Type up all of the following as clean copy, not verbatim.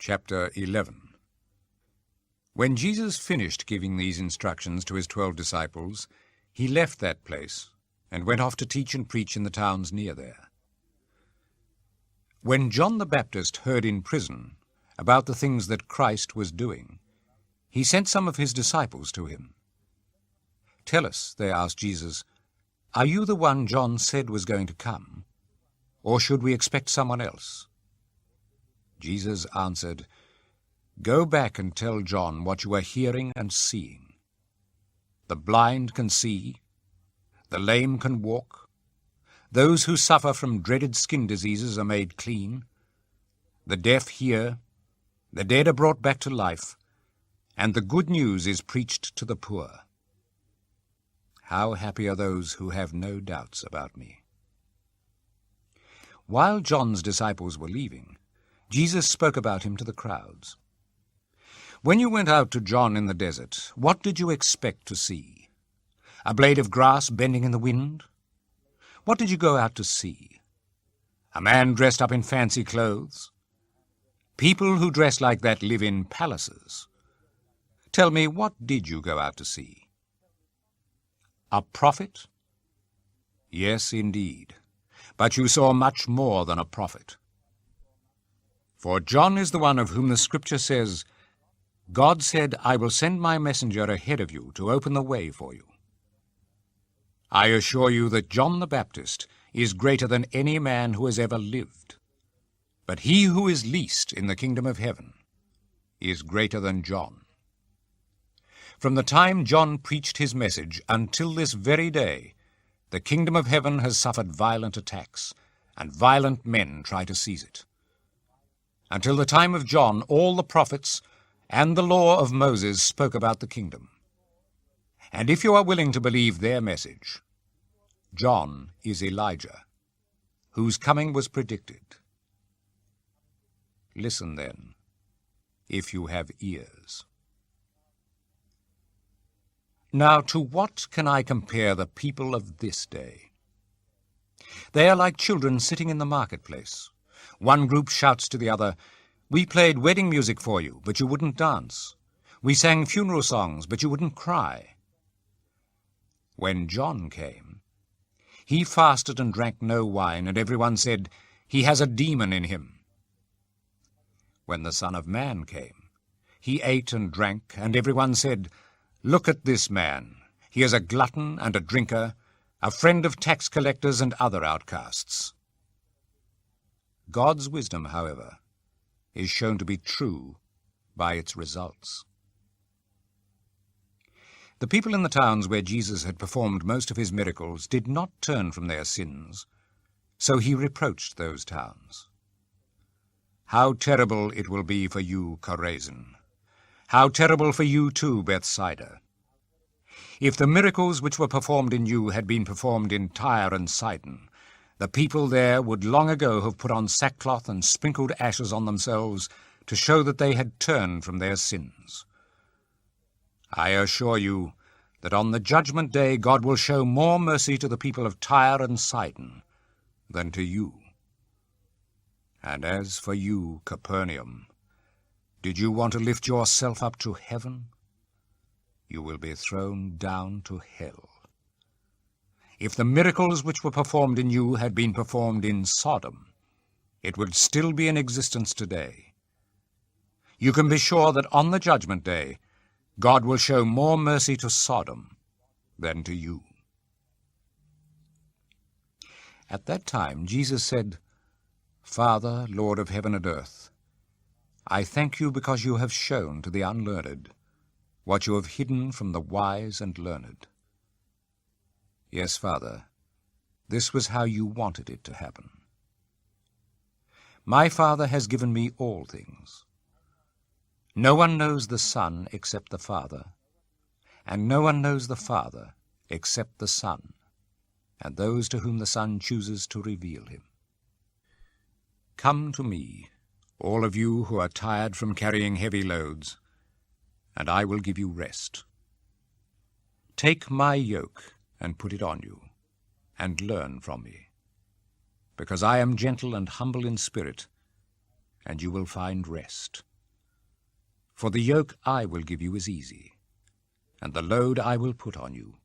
Chapter 11. When Jesus finished giving these instructions to his 12 disciples, he left that place and went off to teach and preach in the towns near there. When John the Baptist heard in prison about the things that Christ was doing, he sent some of his disciples to him. "Tell us," they asked Jesus, "are you the one John said was going to come, or should we expect someone else?" Jesus answered, "Go back and tell John what you are hearing and seeing. The blind can see, the lame can walk, those who suffer from dreaded skin diseases are made clean, the deaf hear, the dead are brought back to life, and the good news is preached to the poor. How happy are those who have no doubts about me." While John's disciples were leaving, Jesus spoke about him to the crowds. "When you went out to John in the desert, what did you expect to see? A blade of grass bending in the wind? What did you go out to see? A man dressed up in fancy clothes? People who dress like that live in palaces. Tell me, what did you go out to see? A prophet? Yes, indeed. But you saw much more than a prophet. For John is the one of whom the Scripture says, 'God said, I will send my messenger ahead of you to open the way for you.' I assure you that John the Baptist is greater than any man who has ever lived. But he who is least in the kingdom of heaven is greater than John. From the time John preached his message until this very day, the kingdom of heaven has suffered violent attacks, and violent men try to seize it. Until the time of John, all the prophets and the law of Moses spoke about the kingdom. And if you are willing to believe their message, John is Elijah, whose coming was predicted. Listen then, if you have ears. Now, to what can I compare the people of this day? They are like children sitting in the marketplace. One group shouts to the other, 'We played wedding music for you, but you wouldn't dance. We sang funeral songs, but you wouldn't cry.' When John came, he fasted and drank no wine, and everyone said, 'He has a demon in him.' When the Son of Man came, he ate and drank, and everyone said, 'Look at this man. He is a glutton and a drinker, a friend of tax collectors and other outcasts.' God's wisdom, however, is shown to be true by its results. The people in the towns where Jesus had performed most of his miracles did not turn from their sins, so he reproached those towns. 'How terrible it will be for you, Chorazin! How terrible for you too, Bethsaida! If the miracles which were performed in you had been performed in Tyre and Sidon, the people there would long ago have put on sackcloth and sprinkled ashes on themselves to show that they had turned from their sins. I assure you that on the judgment day God will show more mercy to the people of Tyre and Sidon than to you. And as for you, Capernaum, did you want to lift yourself up to heaven? You will be thrown down to hell. If the miracles which were performed in you had been performed in Sodom, it would still be in existence today. You can be sure that on the judgment day, God will show more mercy to Sodom than to you." At that time Jesus said, "Father, Lord of heaven and earth, I thank you because you have shown to the unlearned what you have hidden from the wise and learned. Yes, Father, this was how you wanted it to happen. My Father has given me all things. No one knows the Son except the Father, and no one knows the Father except the Son, and those to whom the Son chooses to reveal him. Come to me, all of you who are tired from carrying heavy loads, and I will give you rest. Take my yoke and put it on you, and learn from me, because I am gentle and humble in spirit, and you will find rest For the yoke I will give you is easy, and the load I will put on you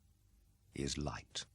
is light.